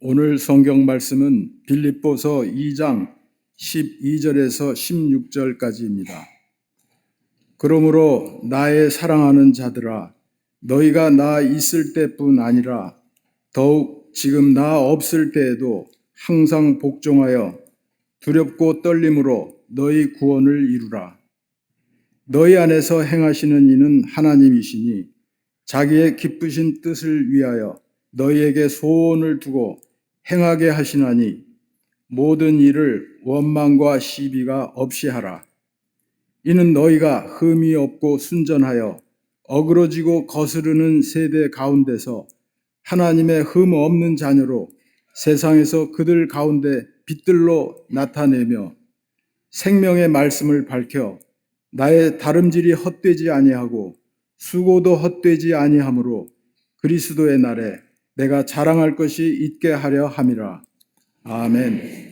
오늘 성경 말씀은 빌립보서 2장 12절에서 16절까지입니다. 그러므로 나의 사랑하는 자들아, 너희가 나 있을 때뿐 아니라 더욱 지금 나 없을 때에도 항상 복종하여 두렵고 떨림으로 너희 구원을 이루라. 너희 안에서 행하시는 이는 하나님이시니 자기의 기쁘신 뜻을 위하여 너희에게 소원을 두고 행하게 하시나니 모든 일을 원망과 시비가 없이 하라. 이는 너희가 흠이 없고 순전하여 어그러지고 거스르는 세대 가운데서 하나님의 흠 없는 자녀로 세상에서 그들 가운데 빛들로 나타내며 생명의 말씀을 밝혀 나의 다름질이 헛되지 아니하고 수고도 헛되지 아니하므로 그리스도의 날에 내가 자랑할 것이 있게 하려 함이라. 아멘.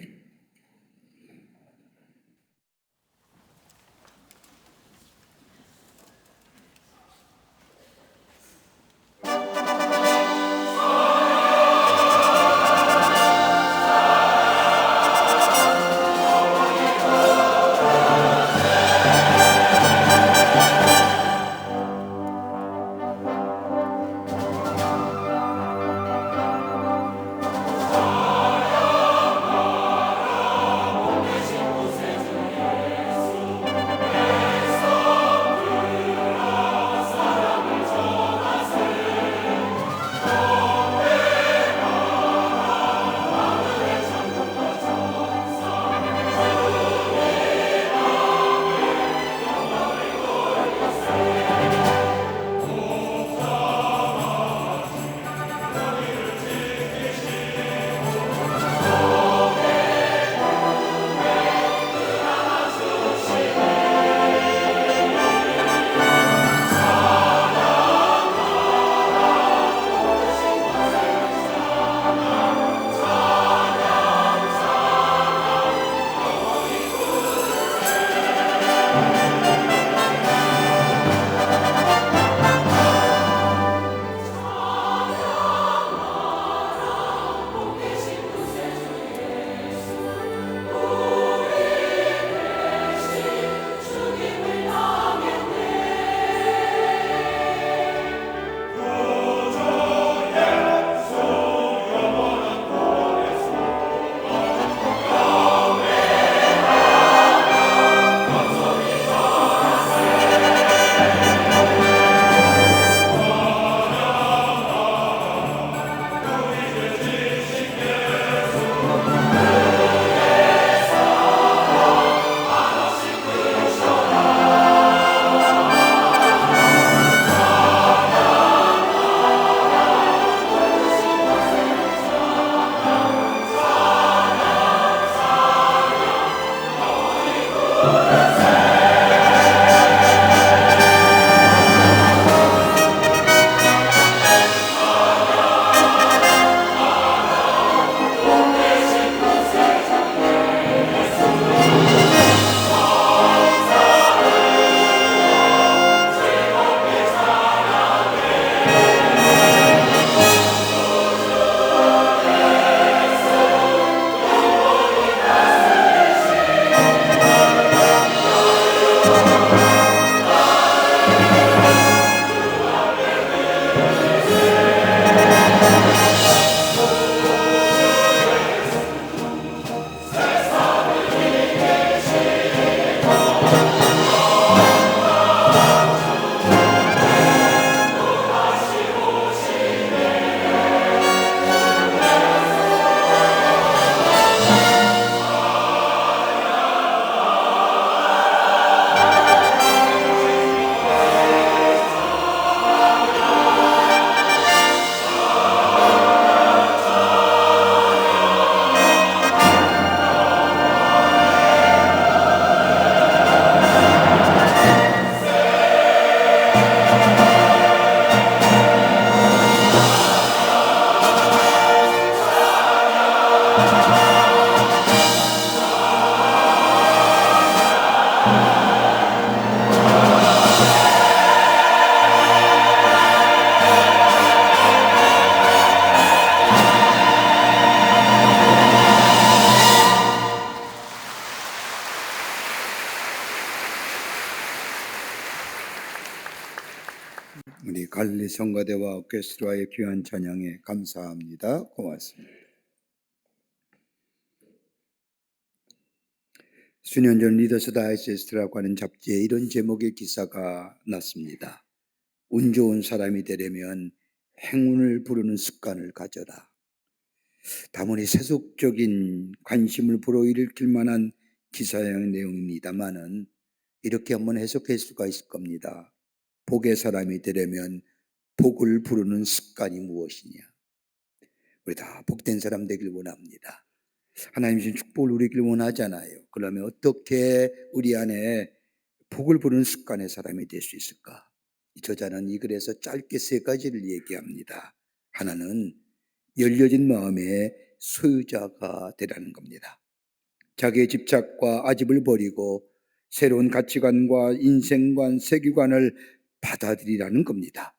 우리 갈릴리 성가대와 오케스트라의 귀한 찬양에 감사합니다. 고맙습니다. 수년 전 리더스 다이제스트라고 하는 잡지에 이런 제목의 기사가 났습니다. 운 좋은 사람이 되려면 행운을 부르는 습관을 가져라. 다분히 세속적인 관심을 불어일으킬 만한 기사의 내용입니다만은 이렇게 한번 해석할 수가 있을 겁니다. 복의 사람이 되려면 복을 부르는 습관이 무엇이냐? 우리 다 복된 사람 되길 원합니다. 하나님 주신 축복을 누리길 원하잖아요. 그러면 어떻게 우리 안에 복을 부르는 습관의 사람이 될 수 있을까? 이 저자는 이 글에서 짧게 세 가지를 얘기합니다. 하나는 열려진 마음의 소유자가 되라는 겁니다. 자기의 집착과 아집을 버리고 새로운 가치관과 인생관, 세계관을 받아들이라는 겁니다.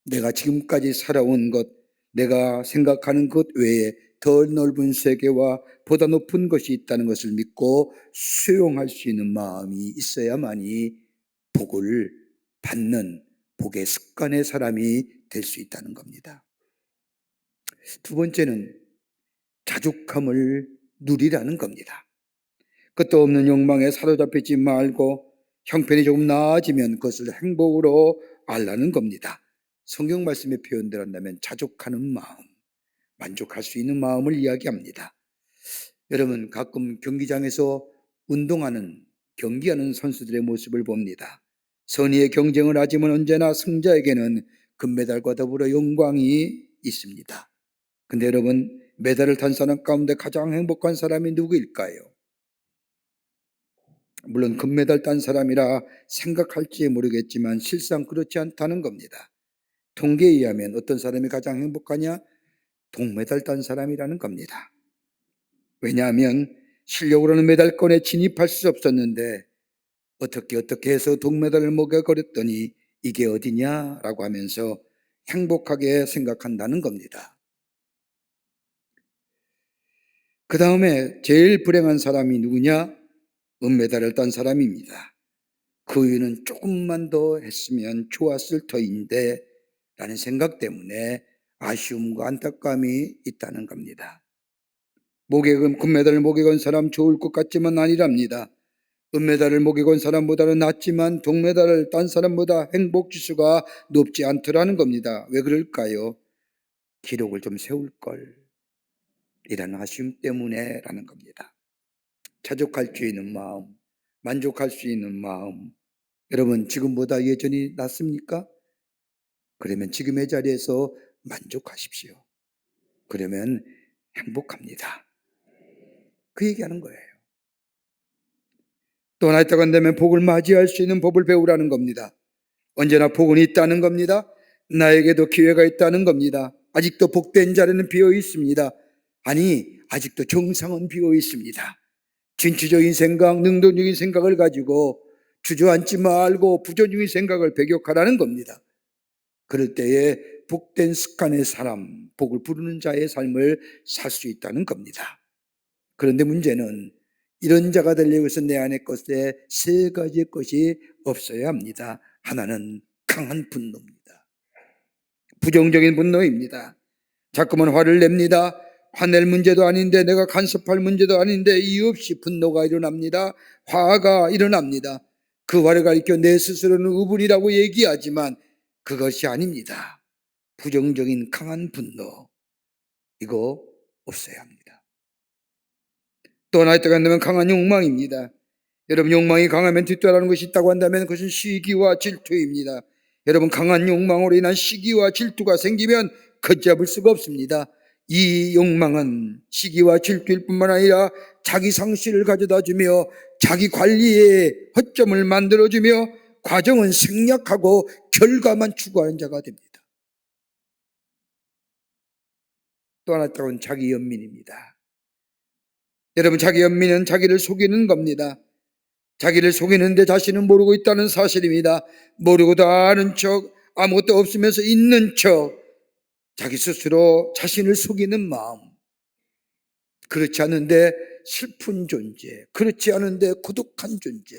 내가 지금까지 살아온 것, 내가 생각하는 것 외에 더 넓은 세계와 보다 높은 것이 있다는 것을 믿고 수용할 수 있는 마음이 있어야만이 복을 받는 복의 습관의 사람이 될 수 있다는 겁니다. 두 번째는 자족함을 누리라는 겁니다. 끝도 없는 욕망에 사로잡히지 말고 형편이 조금 나아지면 그것을 행복으로 알라는 겁니다. 성경 말씀의 표현대로 한다면 자족하는 마음, 만족할 수 있는 마음을 이야기합니다. 여러분, 가끔 경기장에서 운동하는, 경기하는 선수들의 모습을 봅니다. 선의의 경쟁을 하지만 언제나 승자에게는 금메달과 더불어 영광이 있습니다. 근데 여러분, 메달을 탄 사람 가운데 가장 행복한 사람이 누구일까요? 물론 금메달 딴 사람이라 생각할지 모르겠지만 실상 그렇지 않다는 겁니다. 통계에 의하면 어떤 사람이 가장 행복하냐? 동메달 딴 사람이라는 겁니다. 왜냐하면 실력으로는 메달권에 진입할 수 없었는데 어떻게 해서 동메달을 먹여버렸더니 이게 어디냐라고 하면서 행복하게 생각한다는 겁니다. 그 다음에 제일 불행한 사람이 누구냐? 은메달을 딴 사람입니다. 그 이유는 조금만 더 했으면 좋았을 터인데 라는 생각 때문에 아쉬움과 안타까움이 있다는 겁니다. 금메달을 목에 건 사람 좋을 것 같지만 아니랍니다. 은메달을 목에 건 사람보다는 낫지만 동메달을 딴 사람보다 행복지수가 높지 않더라는 겁니다. 왜 그럴까요? 기록을 좀 세울 걸 이라는 아쉬움 때문에 라는 겁니다. 자족할 수 있는 마음, 만족할 수 있는 마음, 여러분 지금보다 예전이 낫습니까? 그러면 지금의 자리에서 만족하십시오. 그러면 행복합니다. 그 얘기하는 거예요. 또 하나 있다고 한다면 복을 맞이할 수 있는 법을 배우라는 겁니다. 언제나 복은 있다는 겁니다. 나에게도 기회가 있다는 겁니다. 아직도 복된 자리는 비어 있습니다. 아니, 아직도 정상은 비어 있습니다. 진취적인 생각, 능동적인 생각을 가지고 주저앉지 말고 부정적인 생각을 배격하라는 겁니다. 그럴 때에 복된 습관의 사람, 복을 부르는 자의 삶을 살 수 있다는 겁니다. 그런데 문제는 이런 자가 되려고 해서 내 안에 것에 세 가지의 것이 없어야 합니다. 하나는 강한 분노입니다. 부정적인 분노입니다. 자꾸만 화를 냅니다. 화낼 문제도 아닌데, 내가 간섭할 문제도 아닌데 이유 없이 분노가 일어납니다. 화가 일어납니다. 그 화를 가리켜 내 스스로는 의분이라고 얘기하지만 그것이 아닙니다. 부정적인 강한 분노, 이거 없어야 합니다. 또 하나 있다고 한다면 강한 욕망입니다. 여러분, 욕망이 강하면 뒤따르는 것이 있다고 한다면 그것은 시기와 질투입니다. 여러분, 강한 욕망으로 인한 시기와 질투가 생기면 걷잡을 수가 없습니다. 이 욕망은 시기와 질투일 뿐만 아니라 자기 상실을 가져다주며 자기 관리에 허점을 만들어주며 과정은 생략하고 결과만 추구하는 자가 됩니다. 또 하나 있다고는 자기 연민입니다. 여러분, 자기 연민은 자기를 속이는 겁니다. 자기를 속이는데 자신은 모르고 있다는 사실입니다. 모르고도 아는 척, 아무것도 없으면서 있는 척, 자기 스스로 자신을 속이는 마음. 그렇지 않은데 슬픈 존재, 그렇지 않은데 고독한 존재,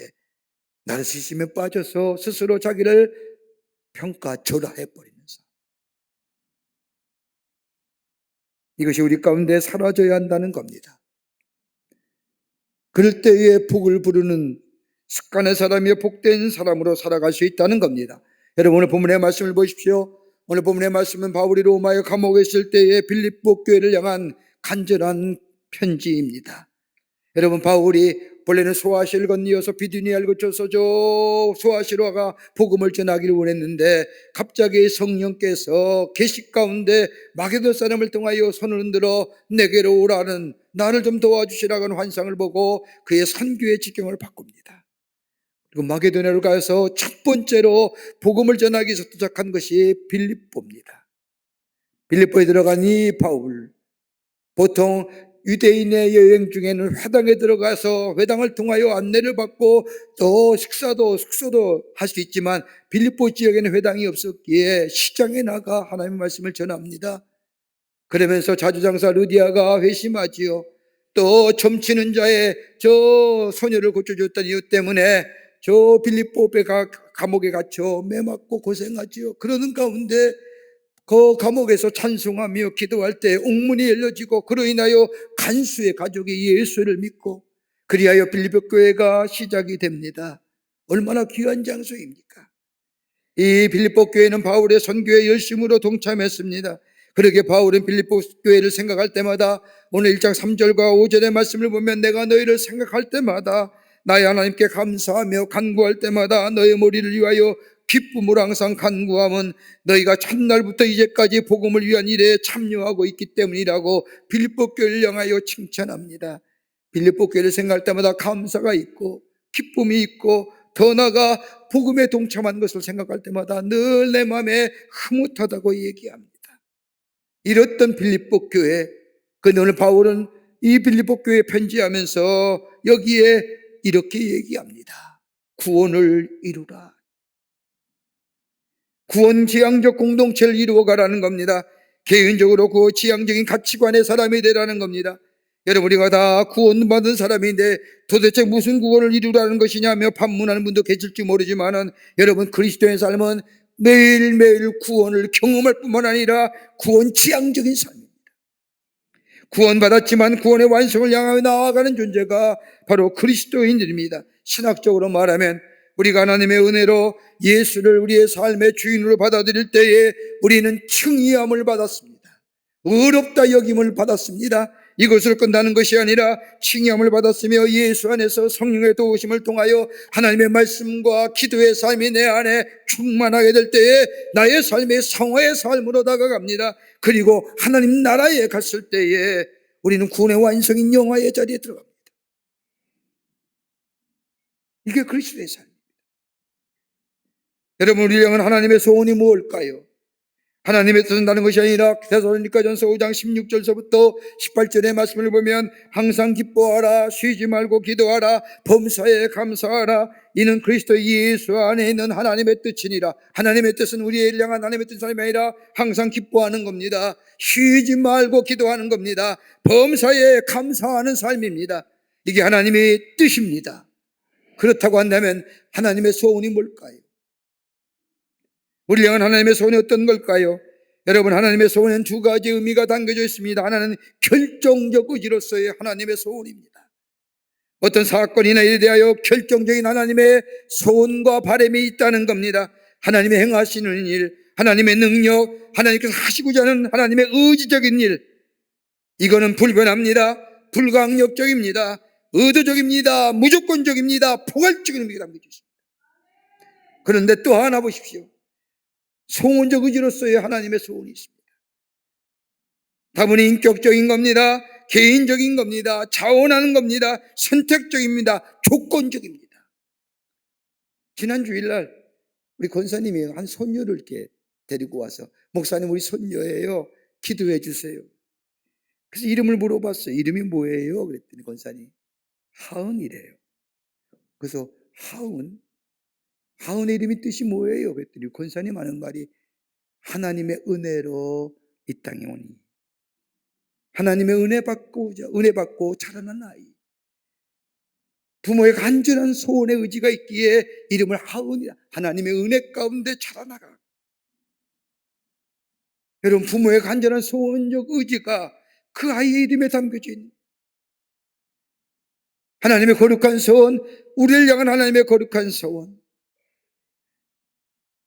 나르시즘에 빠져서 스스로 자기를 평가절하해버리는 삶. 이것이 우리 가운데 사라져야 한다는 겁니다. 그럴 때에 복을 부르는 습관의 사람이 복된 사람으로 살아갈 수 있다는 겁니다. 여러분, 오늘 본문의 말씀을 보십시오. 오늘 본문의 말씀은 바울이 로마의 감옥에 있을 때에 빌립보 교회를 향한 간절한 편지입니다. 여러분, 바울이 본래는 소아시를 건너서 비두니아를 거쳐서 저 소아시로 가 복음을 전하기를 원했는데 갑자기 성령께서 계시 가운데 마게도 사람을 통하여 손을 흔들어 내게로 오라는, 나를 좀 도와주시라고 하는 환상을 보고 그의 선교의 지경을 바꿉니다. 그리고 마게도냐로 가서 첫 번째로 복음을 전하기 위해서 도착한 것이 빌립보입니다. 빌립보에 들어간 이 바울, 보통 유대인의 여행 중에는 회당에 들어가서 회당을 통하여 안내를 받고 또 식사도 숙소도 할 수 있지만 빌립보 지역에는 회당이 없었기에 시장에 나가 하나님의 말씀을 전합니다. 그러면서 자주장사 루디아가 회심하지요. 또 점치는 자의 저 소녀를 고쳐줬던 이유 때문에 저 빌립보 감옥에 갇혀 매 맞고 고생하지요. 그러는 가운데 그 감옥에서 찬송하며 기도할 때 옥문이 열려지고 그로 인하여 간수의 가족이 예수를 믿고 그리하여 빌립보 교회가 시작이 됩니다. 얼마나 귀한 장소입니까? 이 빌립보 교회는 바울의 선교에 열심으로 동참했습니다. 그러게 바울은 빌립보 교회를 생각할 때마다 오늘 1장 3절과 5절의 말씀을 보면 내가 너희를 생각할 때마다 나의 하나님께 감사하며 간구할 때마다 너의 머리를 위하여 기쁨으로 항상 간구함은 너희가 첫날부터 이제까지 복음을 위한 일에 참여하고 있기 때문이라고 빌립보 교회를 향하여 칭찬합니다. 빌립보 교회를 생각할 때마다 감사가 있고 기쁨이 있고 더 나아가 복음에 동참한 것을 생각할 때마다 늘 내 마음에 흐뭇하다고 얘기합니다. 이랬던 빌립보 교회, 그런데 오늘 바울은 이 빌립보 교회에 편지하면서 여기에 이렇게 얘기합니다. 구원을 이루라. 구원 지향적 공동체를 이루어가라는 겁니다. 개인적으로 그 지향적인 가치관의 사람이 되라는 겁니다. 여러분, 우리가 다 구원받은 사람인데 도대체 무슨 구원을 이루라는 것이냐며 반문하는 분도 계실지 모르지만은 여러분, 그리스도의 삶은 매일매일 구원을 경험할 뿐만 아니라 구원 지향적인 삶입니다. 구원받았지만 구원의 완성을 향하여 나아가는 존재가 바로 그리스도인들입니다. 신학적으로 말하면 우리가 하나님의 은혜로 예수를 우리의 삶의 주인으로 받아들일 때에 우리는 칭의함을 받았습니다. 의롭다 여김을 받았습니다. 이것으로 끝나는 것이 아니라 칭의함을 받았으며 예수 안에서 성령의 도우심을 통하여 하나님의 말씀과 기도의 삶이 내 안에 충만하게 될 때에 나의 삶이 성화의 삶으로 다가갑니다. 그리고 하나님 나라에 갔을 때에 우리는 구원의 완성인 영화의 자리에 들어갑니다. 이게 그리스도의 삶입니다. 여러분, 우리 영은 하나님의 소원이 무엇일까요? 하나님의 뜻은 다른 것이 아니라 데살로니가전서 5장 16절서부터 18절의 말씀을 보면 항상 기뻐하라, 쉬지 말고 기도하라, 범사에 감사하라, 이는 그리스도 예수 안에 있는 하나님의 뜻이니라. 하나님의 뜻은 우리를 향한 하나님의 뜻이 아니라 항상 기뻐하는 겁니다. 쉬지 말고 기도하는 겁니다. 범사에 감사하는 삶입니다. 이게 하나님의 뜻입니다. 그렇다고 한다면 하나님의 소원이 뭘까요? 우리 향한 하나님의 소원이 어떤 걸까요? 여러분, 하나님의 소원은 두 가지 의미가 담겨져 있습니다. 하나는 결정적 의지로서의 하나님의 소원입니다. 어떤 사건이나 일에 대하여 결정적인 하나님의 소원과 바람이 있다는 겁니다. 하나님의 행하시는 일, 하나님의 능력, 하나님께서 하시고자 하는 하나님의 의지적인 일, 이거는 불변합니다. 불강력적입니다. 의도적입니다. 무조건적입니다. 포괄적인 의미가 담겨져 있습니다. 그런데 또 하나 보십시오. 소원적 의지로서의 하나님의 소원이 있습니다. 다분히 인격적인 겁니다. 개인적인 겁니다. 자원하는 겁니다. 선택적입니다. 조건적입니다. 지난 주일날 우리 권사님이 한 손녀를 이렇게 데리고 와서 목사님, 우리 손녀예요. 기도해 주세요. 그래서 이름을 물어봤어요. 이름이 뭐예요? 그랬더니 권사님 하은이래요. 그래서 하은의 이름이 뜻이 뭐예요? 그랬더니 권사님 하는 말이 하나님의 은혜로 이 땅에 오니, 하나님의 은혜 받고 자라난 아이, 부모의 간절한 소원의 의지가 있기에 이름을 하은이라, 하나님의 은혜 가운데 자라나가 여러분, 부모의 간절한 소원적 의지가 그 아이의 이름에 담겨져 있는 하나님의 거룩한 소원, 우리를 향한 하나님의 거룩한 소원.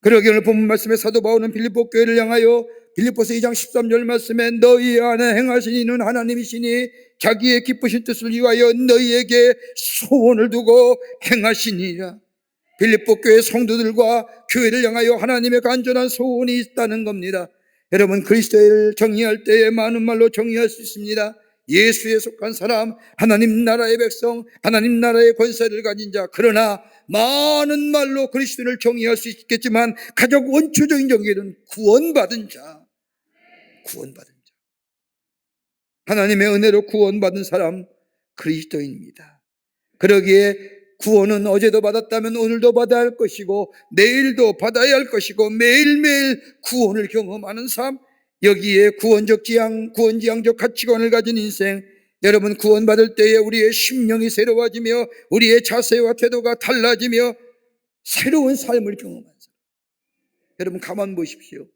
그러기 오늘 본문 말씀에 사도 바울은 빌립보 교회를 향하여 빌립보서 2장 13절 말씀에 너희 안에 행하신 이는 하나님이시니 자기의 기쁘신 뜻을 위하여 너희에게 소원을 두고 행하시니라. 빌립보 교회 성도들과 교회를 향하여 하나님의 간절한 소원이 있다는 겁니다. 여러분, 그리스도를 정의할 때에 많은 말로 정의할 수 있습니다. 예수에 속한 사람, 하나님 나라의 백성, 하나님 나라의 권세를 가진 자. 그러나 많은 말로 그리스도를 정의할 수 있겠지만 가장 원초적인 정의는 구원받은 자, 구원받은 자. 하나님의 은혜로 구원받은 사람, 그리스도인입니다. 그러기에 구원은 어제도 받았다면 오늘도 받아야 할 것이고 내일도 받아야 할 것이고 매일매일 구원을 경험하는 삶, 여기에 구원적 지향, 구원지향적 가치관을 가진 인생. 여러분, 구원받을 때에 우리의 심령이 새로워지며 우리의 자세와 태도가 달라지며 새로운 삶을 경험하는 사람. 여러분, 가만 보십시오.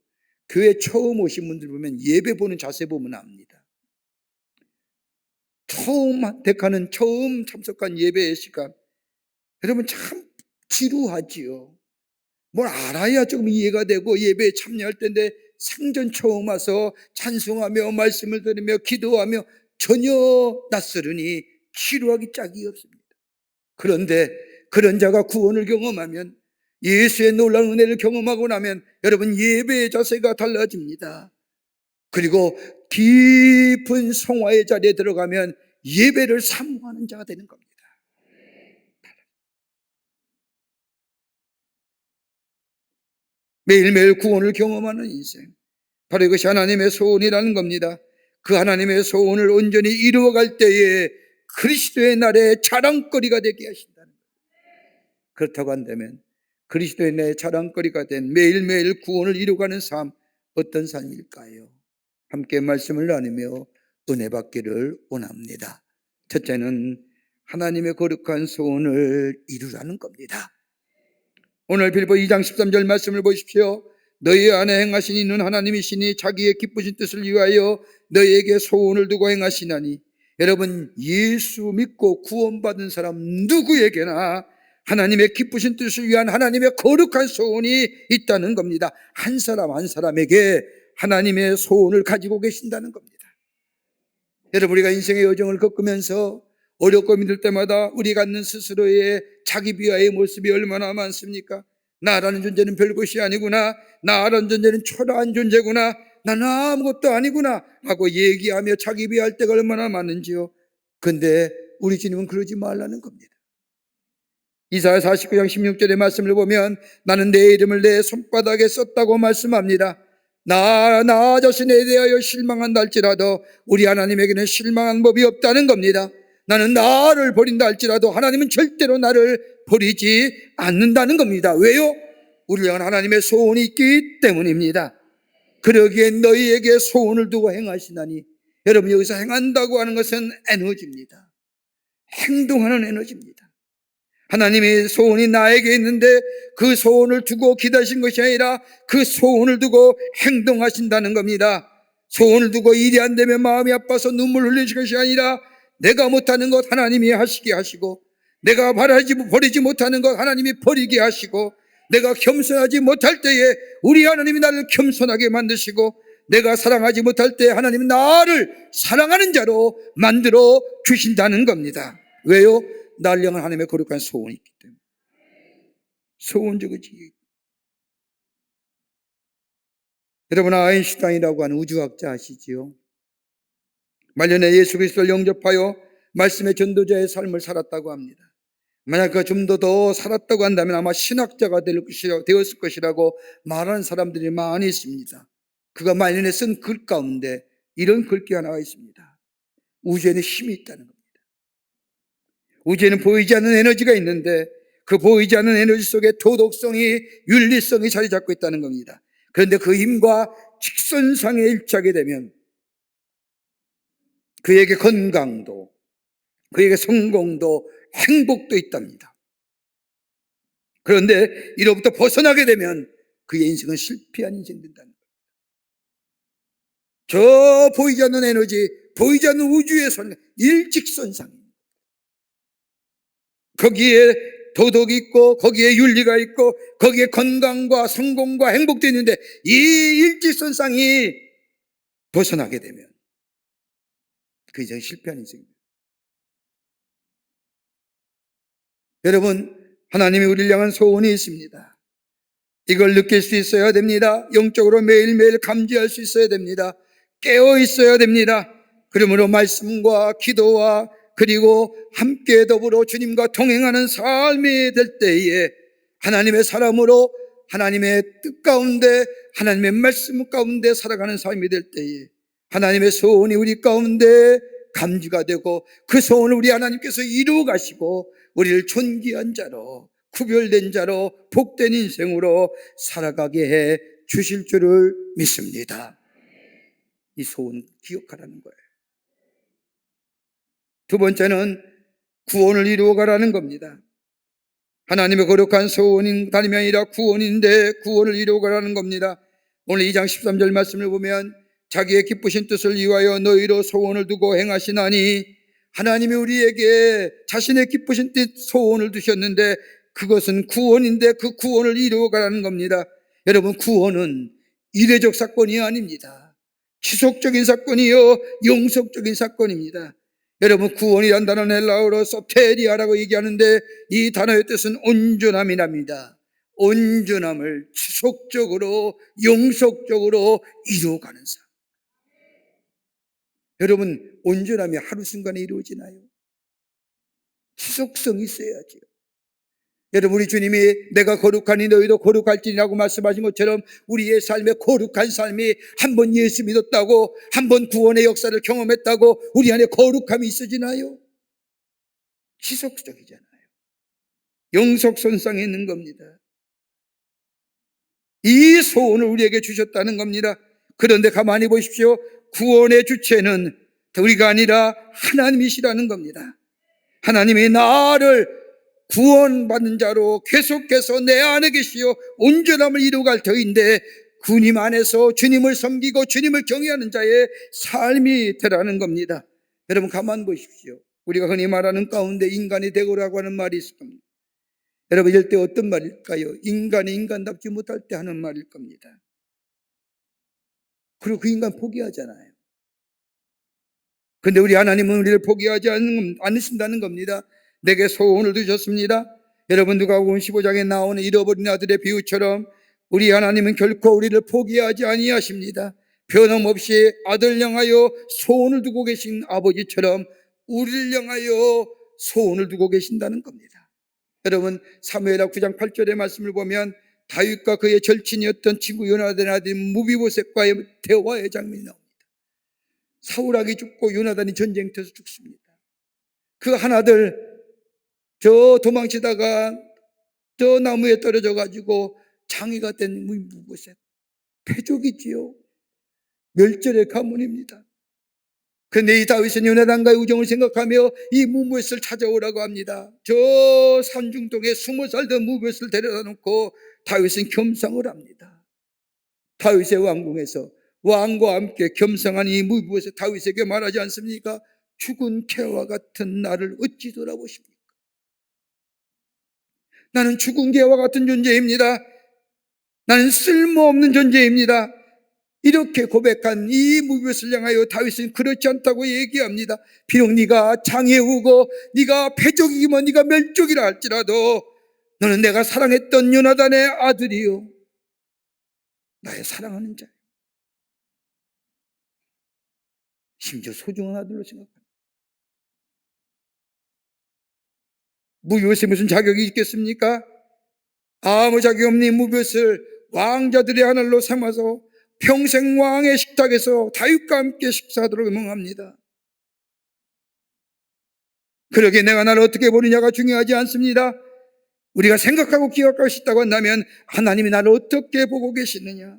교회 처음 오신 분들 보면 예배 보는 자세 보면 압니다. 처음 참석한 예배의 시간, 여러분 참 지루하지요. 뭘 알아야 조금 이해가 되고 예배에 참여할 텐데 생전 처음 와서 찬송하며 말씀을 들으며 기도하며 전혀 낯설으니 지루하기 짝이 없습니다. 그런데 그런 자가 구원을 경험하면, 예수의 놀라운 은혜를 경험하고 나면 여러분 예배의 자세가 달라집니다. 그리고 깊은 성화의 자리에 들어가면 예배를 사모하는 자가 되는 겁니다. 매일매일 구원을 경험하는 인생, 바로 이것이 하나님의 소원이라는 겁니다. 그 하나님의 소원을 온전히 이루어갈 때에 그리스도의 날에 자랑거리가 되게 하신다는 거예요. 그렇다고 한다면 그리스도의 날에 자랑거리가 된 매일매일 구원을 이루어가는 삶, 어떤 삶일까요? 함께 말씀을 나누며 은혜 받기를 원합니다. 첫째는 하나님의 거룩한 소원을 이루라는 겁니다. 오늘 빌립보 2장 13절 말씀을 보십시오. 너희 안에 행하신 이는 하나님이시니 자기의 기쁘신 뜻을 위하여 너희에게 소원을 두고 행하시나니. 여러분, 예수 믿고 구원받은 사람 누구에게나 하나님의 기쁘신 뜻을 위한 하나님의 거룩한 소원이 있다는 겁니다. 한 사람 한 사람에게 하나님의 소원을 가지고 계신다는 겁니다. 여러분, 우리가 인생의 여정을 겪으면서 어렵고 힘들 때마다 우리가 갖는 스스로의 자기 비하의 모습이 얼마나 많습니까? 나라는 존재는 별것이 아니구나, 나라는 존재는 초라한 존재구나, 나는 아무것도 아니구나 하고 얘기하며 자기 비하할 때가 얼마나 많은지요. 그런데 우리 주님은 그러지 말라는 겁니다. 이사야 49장 16절의 말씀을 보면 나는 내 이름을 내 손바닥에 썼다고 말씀합니다. 나 자신에 대하여 실망한다 할지라도 우리 하나님에게는 실망한 법이 없다는 겁니다. 나는 나를 버린다 할지라도 하나님은 절대로 나를 버리지 않는다는 겁니다. 왜요? 우리를 향한 하나님의 소원이 있기 때문입니다. 그러기에 너희에게 소원을 두고 행하시나니. 여러분, 여기서 행한다고 하는 것은 에너지입니다. 행동하는 에너지입니다. 하나님의 소원이 나에게 있는데 그 소원을 두고 기다리신 것이 아니라 그 소원을 두고 행동하신다는 겁니다. 소원을 두고 일이 안 되면 마음이 아파서 눈물 흘리신 것이 아니라 내가 못하는 것 하나님이 하시게 하시고, 내가 버리지 못하는 것 하나님이 버리게 하시고, 내가 겸손하지 못할 때에 우리 하나님이 나를 겸손하게 만드시고, 내가 사랑하지 못할 때 하나님이 나를 사랑하는 자로 만들어 주신다는 겁니다. 왜요? 나를 향한 하나님의 거룩한 소원이 있기 때문에. 소원적이지. 여러분, 아인슈타인이라고 하는 우주학자 아시지요? 말년에 예수 그리스도를 영접하여 말씀의 전도자의 삶을 살았다고 합니다. 만약 그가 좀 더 살았다고 한다면 아마 신학자가 되었을 것이라고 말하는 사람들이 많이 있습니다. 그가 말년에 쓴 글 가운데 이런 글귀 하나가 있습니다. 우주에는 힘이 있다는 겁니다. 우주에는 보이지 않는 에너지가 있는데 그 보이지 않는 에너지 속에 도덕성이, 윤리성이 자리 잡고 있다는 겁니다. 그런데 그 힘과 직선상에 일치하게 되면 그에게 건강도, 그에게 성공도, 행복도 있답니다. 그런데 이로부터 벗어나게 되면 그의 인생은 실패한 인생이 된다는 겁니다. 저 보이지 않는 에너지, 보이지 않는 우주의 선, 일직선상입니다. 거기에 도덕이 있고 거기에 윤리가 있고 거기에 건강과 성공과 행복도 있는데 이 일직선상이 벗어나게 되면 그 이상 실패한 인생입니다. 여러분, 하나님이 우리를 향한 소원이 있습니다. 이걸 느낄 수 있어야 됩니다. 영적으로 매일매일 감지할 수 있어야 됩니다. 깨어 있어야 됩니다. 그러므로 말씀과 기도와 그리고 함께 더불어 주님과 동행하는 삶이 될 때에 하나님의 사람으로 하나님의 뜻 가운데 하나님의 말씀 가운데 살아가는 삶이 될 때에 하나님의 소원이 우리 가운데 감지가 되고 그 소원을 우리 하나님께서 이루어 가시고 우리를 존귀한 자로 구별된 자로 복된 인생으로 살아가게 해 주실 줄을 믿습니다. 이 소원 기억하라는 거예요. 두 번째는 구원을 이루어가라는 겁니다. 하나님의 거룩한 소원인 다름이 아니라 구원인데 구원을 이루어가라는 겁니다. 오늘 2장 13절 말씀을 보면 자기의 기쁘신 뜻을 위하여 너희로 소원을 두고 행하시나니 하나님이 우리에게 자신의 기쁘신 뜻 소원을 두셨는데 그것은 구원인데 그 구원을 이루어가라는 겁니다. 여러분, 구원은 이례적 사건이 아닙니다. 지속적인 사건이요 영속적인 사건입니다. 여러분, 구원이란 단어는 헬라어로 소테리아라고 얘기하는데 이 단어의 뜻은 온전함이랍니다. 온전함을 지속적으로 영속적으로 이루어가는 삶. 여러분, 온전함이 하루 순간에 이루어지나요? 지속성이 있어야지요. 여러분, 우리 주님이 내가 거룩하니 너희도 거룩할지라고 말씀하신 것처럼 우리의 삶에 거룩한 삶이 한 번 예수 믿었다고 한 번 구원의 역사를 경험했다고 우리 안에 거룩함이 있어지나요? 지속적이잖아요. 영속선상에 있는 겁니다. 이 소원을 우리에게 주셨다는 겁니다. 그런데 가만히 보십시오. 구원의 주체는 우리가 아니라 하나님이시라는 겁니다. 하나님이 나를 구원받는 자로 계속해서 내 안에 계시어 온전함을 이루어갈 터인데 주님 안에서 주님을 섬기고 주님을 경외하는 자의 삶이 되라는 겁니다. 여러분, 가만 보십시오. 우리가 흔히 말하는 가운데 인간이 되고라고 하는 말이 있을 겁니다. 여러분, 이럴 때 어떤 말일까요? 인간이 인간답지 못할 때 하는 말일 겁니다. 그리고 그 인간 포기하잖아요. 그런데 우리 하나님은 우리를 포기하지 않으신다는 겁니다. 내게 소원을 두셨습니다. 여러분, 누가복음 15장에 나오는 잃어버린 아들의 비유처럼 우리 하나님은 결코 우리를 포기하지 아니하십니다. 변함없이 아들 향하여 소원을 두고 계신 아버지처럼 우리를 향하여 소원을 두고 계신다는 겁니다. 여러분, 사무엘하 9장 8절의 말씀을 보면 다윗과 그의 절친이었던 친구 요나단의 아들 무비보셋과의 대화의 장면이 나옵니다. 사울왕이 죽고 요나단이 전쟁터에서 죽습니다. 그 하나들 저 도망치다가 저 나무에 떨어져 가지고 장애가 된 무비보셋, 패족이지요. 멸절의 가문입니다. 그런데 이 다윗은 요나단과의 우정을 생각하며 이 무비보셋을 찾아오라고 합니다. 저 산중동에 20살 된 무비보셋을 데려다 놓고 다윗은 겸상을 합니다. 다윗의 왕궁에서 왕과 함께 겸상한 이 무비보셋 다윗에게 말하지 않습니까? 죽은 개와 같은 나를 어찌 돌아보십니까? 나는 죽은 개와 같은 존재입니다. 나는 쓸모없는 존재입니다. 이렇게 고백한 이 무비보셋을 향하여 다윗은 그렇지 않다고 얘기합니다. 비록 네가 장애우고 네가 패족이기만 네가 멸족이라 할지라도 너는 내가 사랑했던 요나단의 아들이요 나의 사랑하는 자예요. 심지어 소중한 아들로 생각합니다. 무비보셋이 무슨 자격이 있겠습니까? 아무 자격 없는 무비보셋을 왕자들의 하늘로 삼아서 평생 왕의 식탁에서 다윗과 함께 식사하도록 명합니다. 그러게 내가 나를 어떻게 보느냐가 중요하지 않습니다. 우리가 생각하고 기억하고 싶다고 한다면 하나님이 나를 어떻게 보고 계시느냐.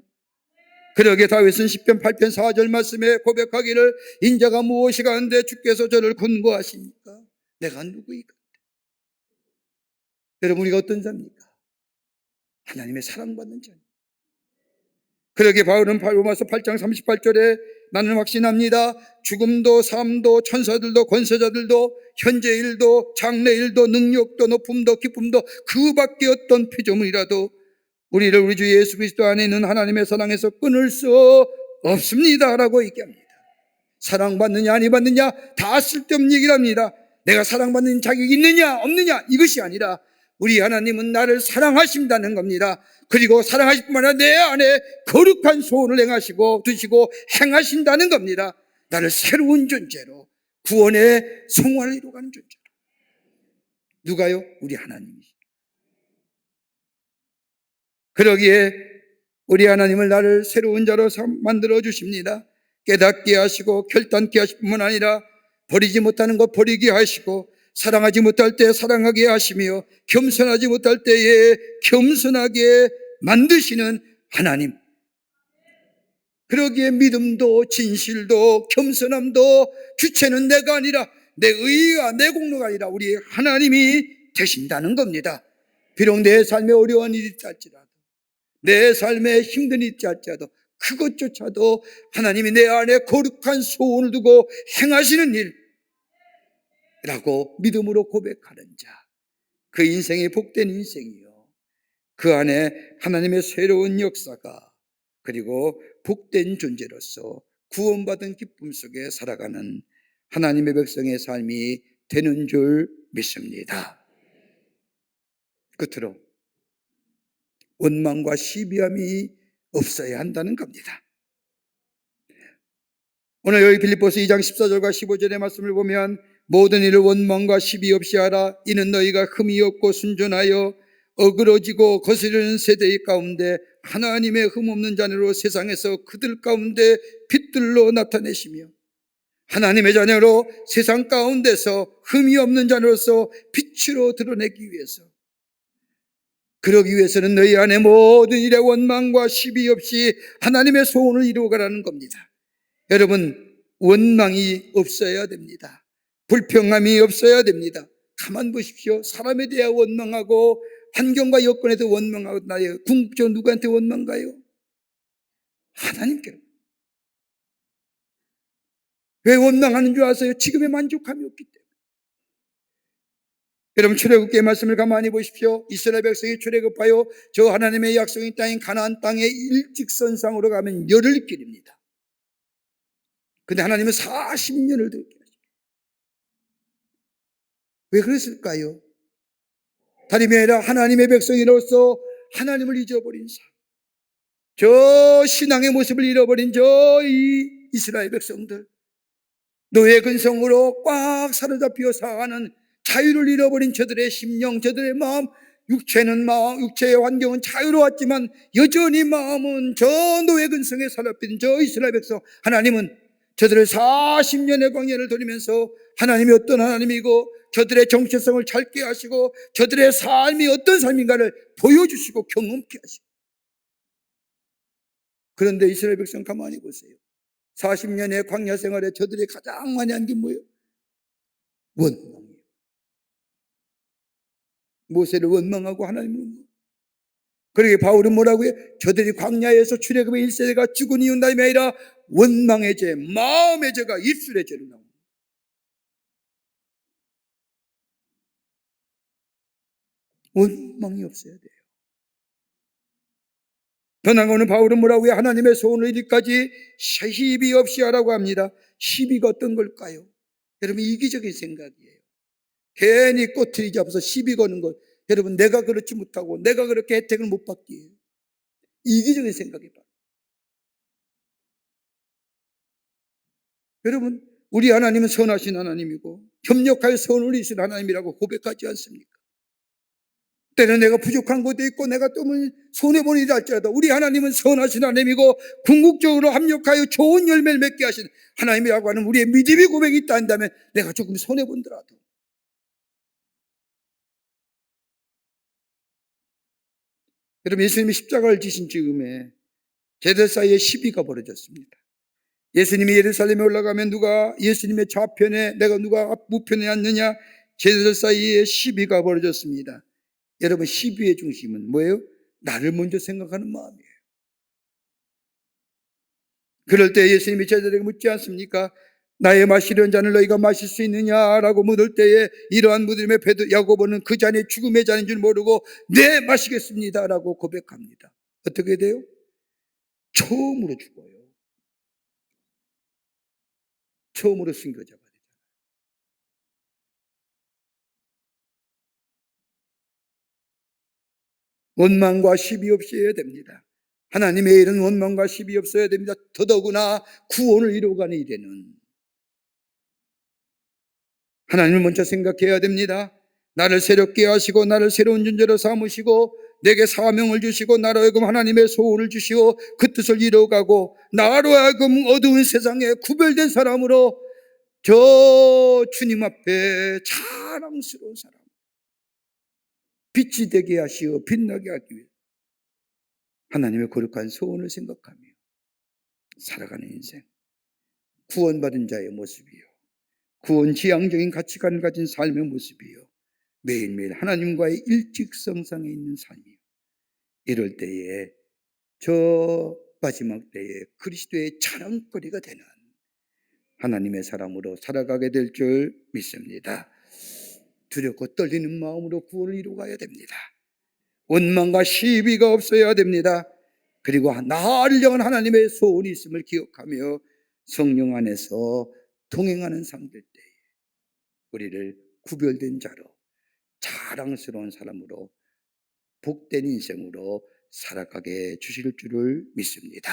그러게 다윗은 시편 8편 4절 말씀에 고백하기를 인자가 무엇이가 한데 주께서 저를 권고하십니까? 내가 누구이까? 여러분, 우리가 어떤 자입니까? 하나님의 사랑받는 자입니다. 그러게 바울은 로마서 8장 38절에 나는 확신합니다. 죽음도 삶도 천사들도 권세자들도 현재 일도 장래 일도 능력도 높음도 기쁨도 그 밖에 어떤 피조물이라도 우리를 우리 주 예수 그리스도 안에 있는 하나님의 사랑에서 끊을 수 없습니다 라고 얘기합니다. 사랑받느냐 아니 받느냐 다 쓸데없는 얘기를 합니다. 내가 사랑받는 자격이 있느냐 없느냐 이것이 아니라 우리 하나님은 나를 사랑하신다는 겁니다. 그리고 사랑하실 뿐만 아니라 내 안에 거룩한 소원을 행하시고 두시고 행하신다는 겁니다. 나를 새로운 존재로 구원의 성화를 이루어가는 존재로. 누가요? 우리 하나님이. 그러기에 우리 하나님을 나를 새로운 자로 만들어 주십니다. 깨닫게 하시고 결단케 하실 뿐만 아니라 버리지 못하는 것 버리게 하시고 사랑하지 못할 때 사랑하게 하시며 겸손하지 못할 때에 겸손하게 만드시는 하나님. 그러기에 믿음도 진실도 겸손함도 주체는 내가 아니라 내 의의가 내 공로가 아니라 우리 하나님이 되신다는 겁니다. 비록 내 삶에 어려운 일이 있다 할지라도 내 삶에 힘든 일이 있다 할지라도 그것조차도 하나님이 내 안에 거룩한 소원을 두고 행하시는 일이라고 믿음으로 고백하는 자, 그 인생이 복된 인생이요, 그 안에 하나님의 새로운 역사가 그리고 복된 존재로서 구원받은 기쁨 속에 살아가는 하나님의 백성의 삶이 되는 줄 믿습니다. 끝으로 원망과 시비함이 없어야 한다는 겁니다. 오늘 여기 빌립보서 2장 14절과 15절의 말씀을 보면 모든 일을 원망과 시비 없이 하라. 이는 너희가 흠이 없고 순전하여 어그러지고 거스르는 세대의 가운데 하나님의 흠없는 자녀로 세상에서 그들 가운데 빛들로 나타내시며 하나님의 자녀로 세상 가운데서 흠이 없는 자녀로서 빛으로 드러내기 위해서, 그러기 위해서는 너희 안에 모든 일에 원망과 시비 없이 하나님의 소원을 이루어가라는 겁니다. 여러분, 원망이 없어야 됩니다. 불평함이 없어야 됩니다. 가만 보십시오. 사람에 대해 원망하고 환경과 여건에도 원망하고 나의 궁극적으로 누구한테 원망가요? 하나님께. 왜 원망하는 줄 아세요? 지금의 만족함이 없기 때문에. 여러분, 출애굽기의 말씀을 가만히 보십시오. 이스라엘 백성이 출애굽하여 저 하나님의 약속인 땅인 가나안 땅의 일직선상으로 가면 열흘 길입니다. 근데 하나님은 40년을 들게 하십니다. 왜 그랬을까요? 다름이 아니라 하나님의 백성으로서 하나님을 잊어버린 삶, 저 신앙의 모습을 잃어버린 이 이스라엘 백성들, 노예 근성으로 꽉 사로잡혀 사는 자유를 잃어버린 저들의 심령, 저들의 마음, 육체의 환경은 자유로웠지만 여전히 마음은 저 노예 근성에 사로잡힌 저 이스라엘 백성. 하나님은 저들을 40년의 광야를 돌리면서 하나님이 어떤 하나님이고 저들의 정체성을 찾게 하시고 저들의 삶이 어떤 삶인가를 보여주시고 경험케 하시고. 그런데 이스라엘 백성 가만히 보세요. 40년의 광야 생활에 저들이 가장 많이 한 게 뭐예요? 원망이에요. 모세를 원망하고 하나님을 원망. 그러게 바울은 뭐라고 해요? 저들이 광야에서 출애굽의 1세대가 죽은 이유는 아니라 원망의 죄, 마음의 죄가 입술의 죄로 나옵니다. 원망이 없어야 돼요. 더 나아가는 바울은 뭐라고 해요? 하나님의 소원을 이루기까지 시비 없이 하라고 합니다. 시비가 어떤 걸까요? 여러분, 이기적인 생각이에요. 괜히 꼬투리 잡아서 시비 거는 것. 여러분, 내가 그렇지 못하고 내가 그렇게 혜택을 못 받기에 이기적인 생각이 바로. 여러분, 우리 하나님은 선하신 하나님이고 협력하여 선을 이루신 하나님이라고 고백하지 않습니까? 때는 내가 부족한 것도 있고 내가 또 손해보는 일이 할지라도 우리 하나님은 선하신 하나님이고 궁극적으로 합력하여 좋은 열매를 맺게 하신 하나님이라고 하는 우리의 믿음의 고백이 있다 한다면 내가 조금 손해본더라도, 여러분, 예수님이 십자가를 지신 즈음에 제들 사이에 시비가 벌어졌습니다. 예수님이 예루살렘에 올라가면 누가 예수님의 좌편에 내가 누가 우편에 앉느냐, 제들 사이에 시비가 벌어졌습니다. 여러분, 시비의 중심은 뭐예요? 나를 먼저 생각하는 마음이에요. 그럴 때 예수님이 제자들에게 묻지 않습니까? 나의 마시려는 잔을 너희가 마실 수 있느냐라고 묻을 때에 이러한 묻음에 야고보는 그 잔이 죽음의 잔인 줄 모르고 네 마시겠습니다라고 고백합니다. 어떻게 돼요? 처음으로 죽어요. 처음으로 순교자가 돼요. 원망과 시비 없어야 됩니다. 하나님의 일은 원망과 시비 없어야 됩니다. 더더구나 구원을 이루어가는 일에는 하나님을 먼저 생각해야 됩니다. 나를 새롭게 하시고 나를 새로운 존재로 삼으시고 내게 사명을 주시고 나로 하여금 하나님의 소원을 주시고 그 뜻을 이루어가고 나로 하여금 어두운 세상에 구별된 사람으로 저 주님 앞에 자랑스러운 사람, 빛이 되게 하시어 빛나게 하기 위해 하나님의 거룩한 소원을 생각하며 살아가는 인생, 구원받은 자의 모습이요, 구원 지향적인 가치관을 가진 삶의 모습이요, 매일매일 하나님과의 일직성상에 있는 삶이요. 이럴 때에 저 마지막 때에 그리스도의 자랑거리가 되는 하나님의 사람으로 살아가게 될 줄 믿습니다. 두렵고 떨리는 마음으로 구원을 이루어가야 됩니다. 원망과 시비가 없어야 됩니다. 그리고 나를 향한 하나님의 소원이 있음을 기억하며 성령 안에서 동행하는 삶들 때에 우리를 구별된 자로 자랑스러운 사람으로 복된 인생으로 살아가게 주실 줄을 믿습니다.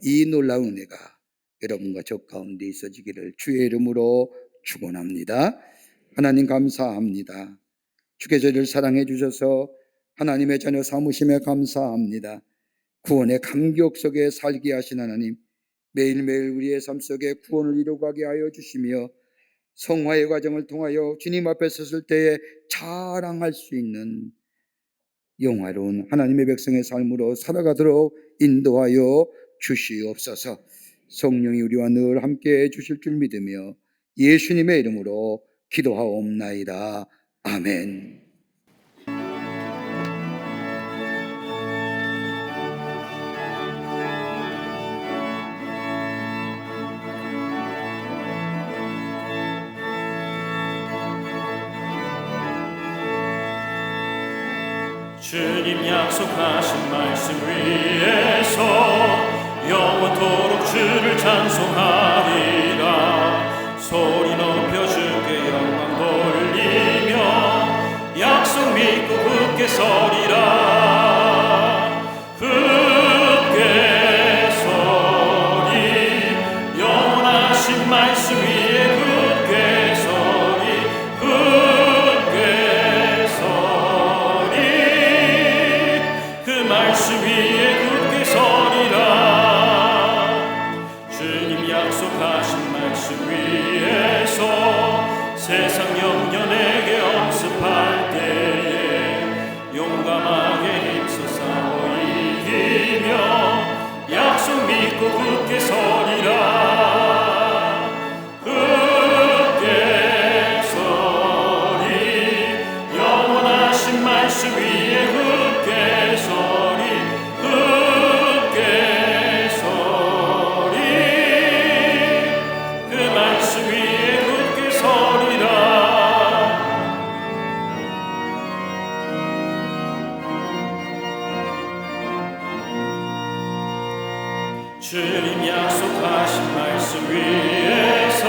이 놀라운 은혜가 여러분과 저 가운데 있어지기를 주의 이름으로 축원합니다. 하나님 감사합니다. 주께 저희를 사랑해 주셔서 하나님의 자녀 삼으심에 감사합니다. 구원의 감격 속에 살게 하신 하나님, 매일매일 우리의 삶 속에 구원을 이루어가게 하여 주시며 성화의 과정을 통하여 주님 앞에 섰을 때에 자랑할 수 있는 영화로운 하나님의 백성의 삶으로 살아가도록 인도하여 주시옵소서. 성령이 우리와 늘 함께해 주실 줄 믿으며 예수님의 이름으로 기도하옵나이다. 아멘. 주님 약속하신 말씀 위에서 영원토록 주를 찬송하리라. 소리 높여 주께 영광 돌리며 약속 믿고 굳게 서리라. 굳게 서리 영원하신 말씀 위에 굳게 서리 굳게 서리 그 말씀 위에 굳게 서리라. 주님 약속하신 말씀 위에서 세상 영년에게 엄습할 때에 용감하게 힘써 싸워 이기며 약속 믿고 굳게 서리라. 굳게 서리 영원하신 말씀 위에 굳게 서리 굳게 서리 그 말씀 위에 굳게 서리라. 주님 약속하신 말씀 위에서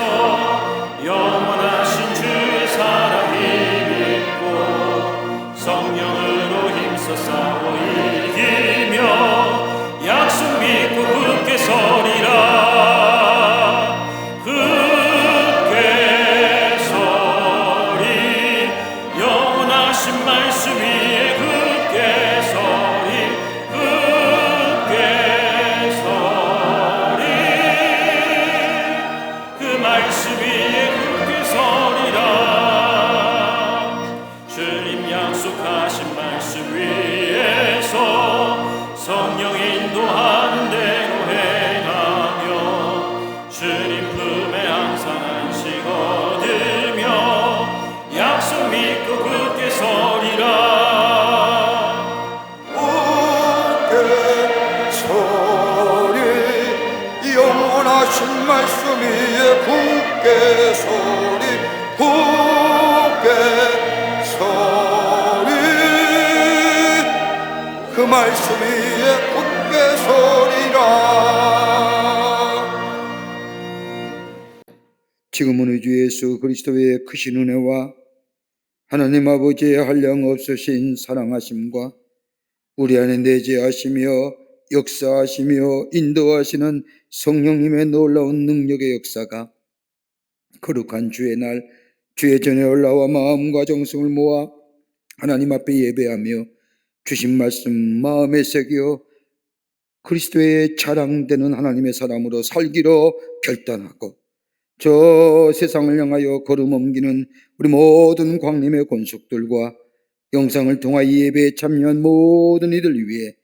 영원하신 주의 사랑 힘입고 성령으로 힘써 싸워 이기며 약속 믿고 굳게 서리라. 굳게 서리 영원하신 말씀 위에 굳게 서리 굳게 서리 그 말씀 위에 굳게 서리라. 주님 약속하신 말씀 위에서 성령 인도하는 대로 행하며 말씀 위에 굳게 서리라. 지금은 우리 주 예수 그리스도의 크신 은혜와 하나님 아버지의 한량없으신 사랑하심과 우리 안에 내재하시며 역사하시며 인도하시는 성령님의 놀라운 능력의 역사가 거룩한 주의 날 주의 전에 올라와 마음과 정성을 모아 하나님 앞에 예배하며 주신 말씀 마음에 새겨 그리스도의 자랑되는 하나님의 사람으로 살기로 결단하고 저 세상을 향하여 걸음 옮기는 우리 모든 광림의 권속들과 영상을 통하여 예배에 참여한 모든 이들 위해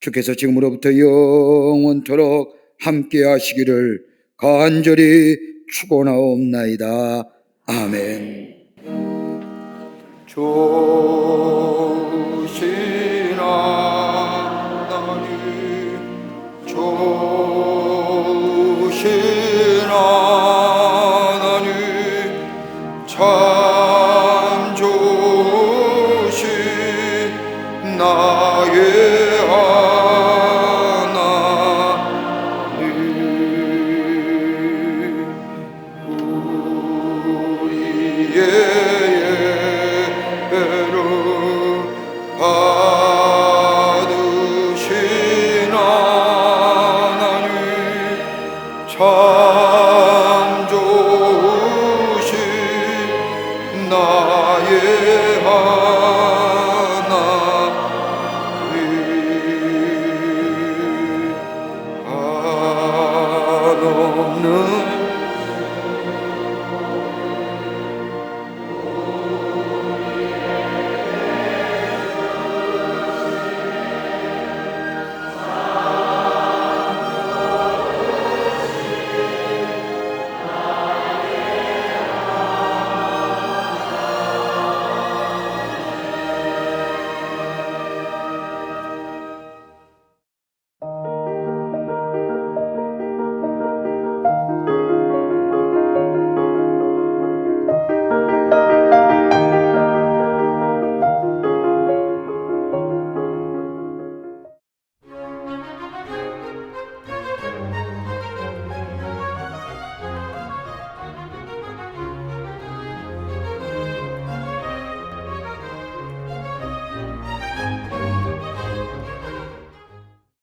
주께서 지금으로부터 영원토록 함께 하시기를 간절히 축원하옵나이다. 아멘. 좋으신 하나님, 좋으신 하나님, 참 좋으신 나의